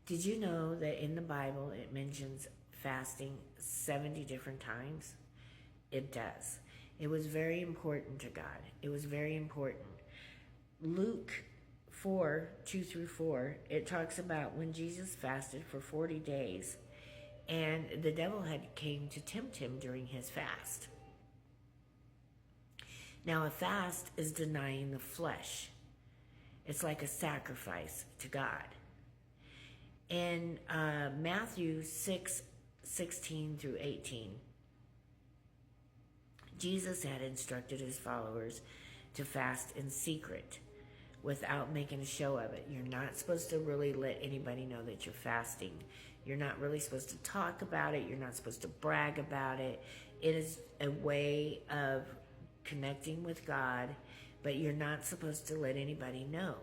Did you know that in the Bible it mentions fasting 70 different times? It does. It was very important to God. It was very important. Luke 4, 2 through 4, it talks about when Jesus fasted for 40 days and the devil had came to tempt him during his fast. Now, a fast is denying the flesh. It's like a sacrifice to God. In Matthew 6, 16 through 18, Jesus had instructed his followers to fast in secret without making a show of it. You're not supposed to really let anybody know that you're fasting. You're not really supposed to talk about it. You're not supposed to brag about it. It is a way of connecting with God, but you're not supposed to let anybody know.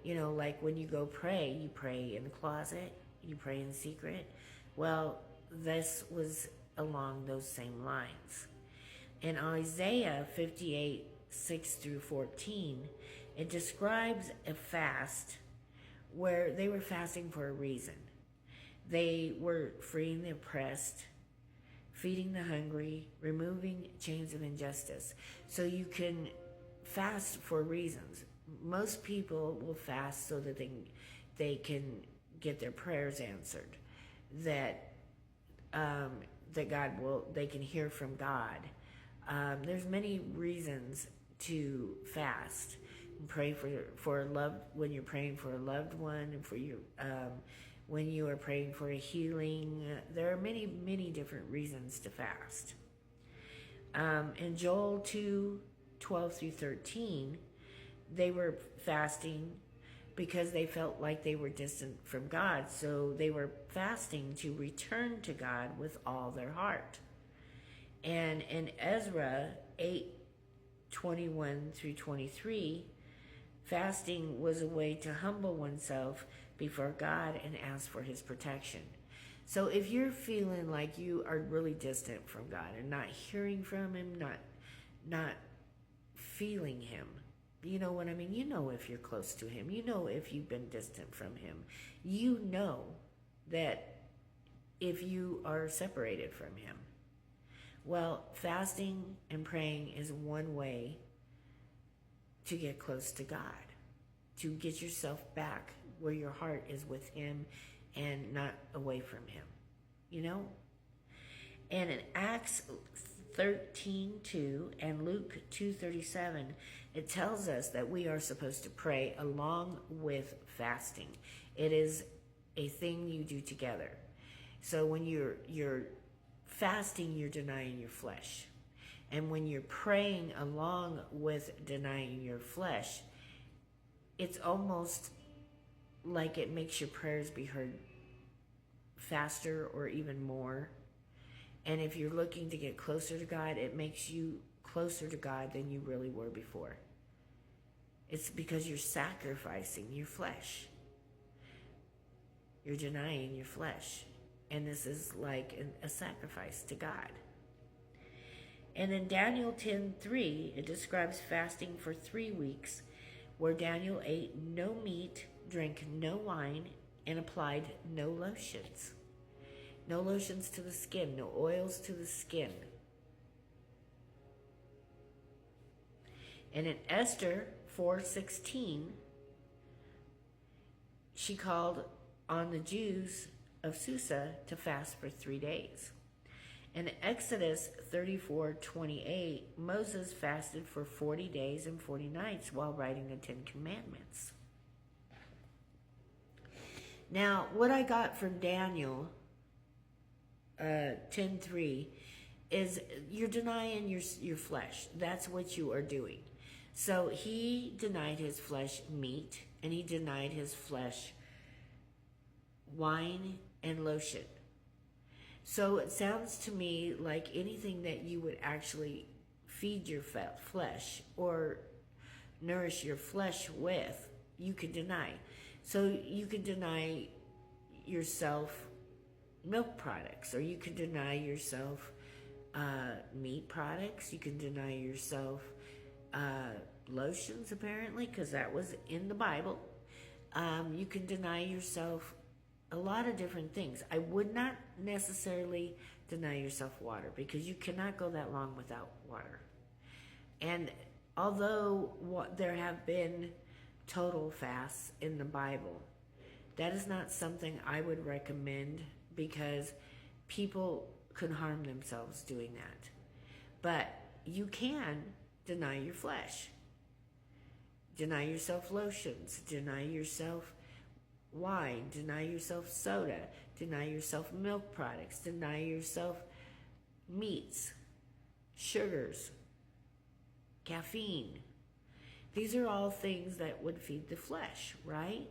You know, like when you go pray, you pray in the closet, you pray in secret. Well, this was along those same lines. In Isaiah 58, 6 through 14, it describes a fast where they were fasting for a reason. They were freeing the oppressed, feeding the hungry, removing chains of injustice. So you can fast for reasons. Most people will fast so that they can get their prayers answered, that they can hear from God. There's many reasons to fast. Pray for a when you're praying for a loved one, and for your when you are praying for a healing. There are many different reasons to fast. In Joel 2, 12 through 13, they were fasting because they felt like they were distant from God. So they were fasting to return to God with all their heart. And in Ezra 8, 21 through 23, fasting was a way to humble oneself before God and ask for his protection. So if you're feeling like you are really distant from God and not hearing from him, not feeling him, you know what I mean? You know if you're close to him. You know if you've been distant from him. You know that if you are separated from him. Well, fasting and praying is one way to get close to God, to get yourself back where your heart is with him and not away from him, you know? And in Acts 13:2 and Luke 2:37, it tells us that we are supposed to pray along with fasting. It is a thing you do together. So when you're fasting, you're denying your flesh. And when you're praying along with denying your flesh, it's almost like it makes your prayers be heard faster or even more. And if you're looking to get closer to God, it makes you closer to God than you really were before. It's because you're sacrificing your flesh. You're denying your flesh. And this is like a sacrifice to God. And in Daniel 10:3, it describes fasting for 3 weeks, where Daniel ate no meat, drank no wine, and applied no lotions. No lotions to the skin, no oils to the skin. And in Esther 4:16, she called on the Jews of Susa to fast for 3 days. In Exodus 34:28, Moses fasted for 40 days and 40 nights while writing the 10 Commandments. Now, what I got from Daniel 10:3 is you're denying your flesh. That's what you are doing. So he denied his flesh meat, and he denied his flesh wine and lotion. So it sounds to me like anything that you would actually feed your flesh or nourish your flesh with, you could deny. So you could deny yourself milk products, or you could deny yourself meat products. You can deny yourself lotions, apparently, because that was in the Bible. You can deny yourself a lot of different things. I would not necessarily deny yourself water because you cannot go that long without water. And although there have been total fasts in the Bible, that is not something I would recommend because people could harm themselves doing that. But you can deny your flesh. Deny yourself lotions. Deny yourself wine. Deny yourself soda. Deny yourself milk products. Deny yourself meats, sugars, caffeine. These are all things that would feed the flesh, right?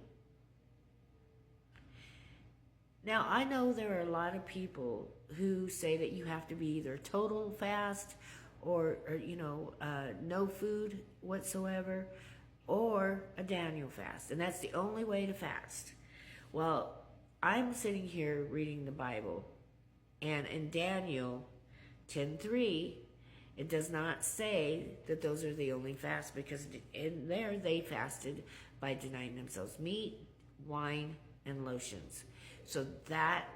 Now, I know there are a lot of people who say that you have to be either total fast or no food whatsoever, or a Daniel fast. And that's the only way to fast. Well, I'm sitting here reading the Bible, and in Daniel 10:3, it does not say that those are the only fasts, because in there they fasted by denying themselves meat, wine, and lotions. So that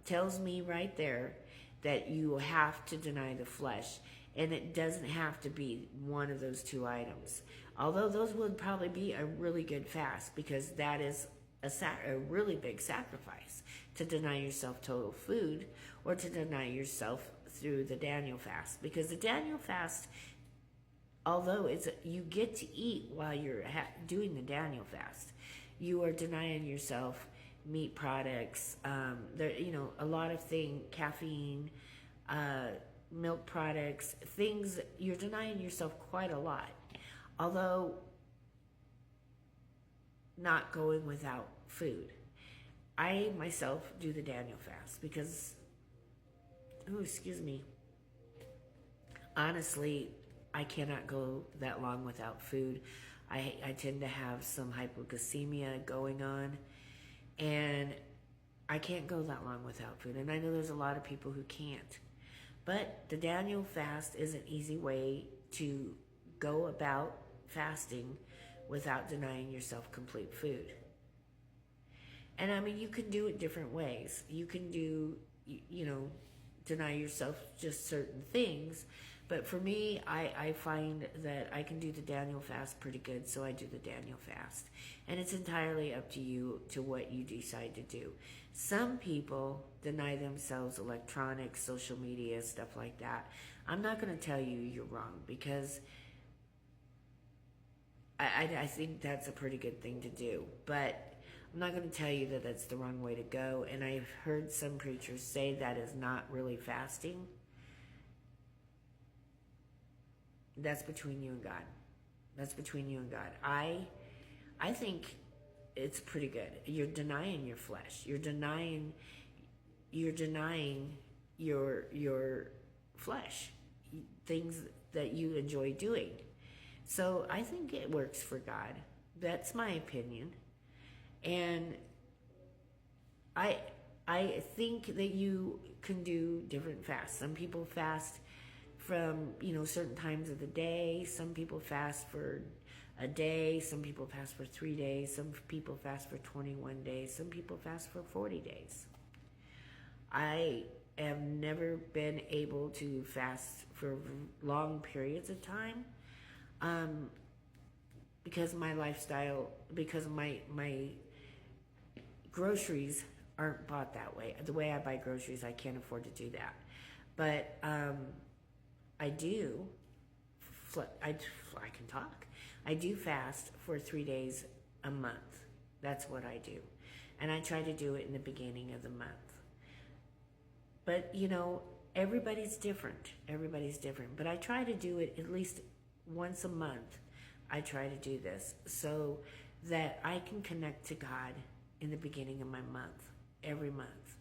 tells me right there that you have to deny the flesh, and it doesn't have to be one of those two items. Although those would probably be a really good fast, because that is a really big sacrifice to deny yourself total food or to deny yourself through the Daniel fast. Because the Daniel fast, although you get to eat while you're doing the Daniel fast, you are denying yourself meat products, a lot of things, caffeine, milk products, things. You're denying yourself quite a lot. Although not going without food. I myself do the Daniel fast because, honestly, I cannot go that long without food. I tend to have some hypoglycemia going on, and I can't go that long without food. And I know there's a lot of people who can't. But the Daniel fast is an easy way to go about fasting without denying yourself complete food. And I mean, you can do it different ways. You can deny yourself just certain things. But for me, I find that I can do the Daniel fast pretty good, so I do the Daniel fast. And it's entirely up to you to what you decide to do. Some people deny themselves electronics, social media, stuff like that. I'm not going to tell you you're wrong, because I think that's a pretty good thing to do. But I'm not going to tell you that that's the wrong way to go. And I've heard some preachers say that is not really fasting. That's between you and God. That's between you and God. I think it's pretty good. You're denying your flesh. You're denying your flesh, things that you enjoy doing. So I think it works for God. That's my opinion. And I think that you can do different fasts. Some people fast from, certain times of the day. Some people fast for a day. Some people fast for 3 days. Some people fast for 21 days. Some people fast for 40 days. I have never been able to fast for long periods of time, because my lifestyle, because my groceries aren't bought that way. The way I buy groceries, I can't afford to do that. But I do. I can talk. I do fast for 3 days a month. That's what I do, and I try to do it in the beginning of the month. But everybody's different. Everybody's different. But I try to do it at least once a month. I try to do this so that I can connect to God in the beginning of my month, every month.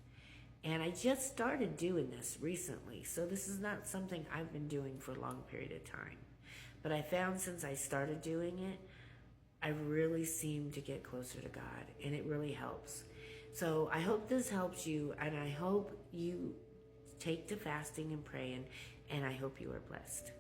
And I just started doing this recently, so this is not something I've been doing for a long period of time. But I found since I started doing it, I really seem to get closer to God, and it really helps. So I hope this helps you, and I hope you take to fasting and praying, and I hope you are blessed.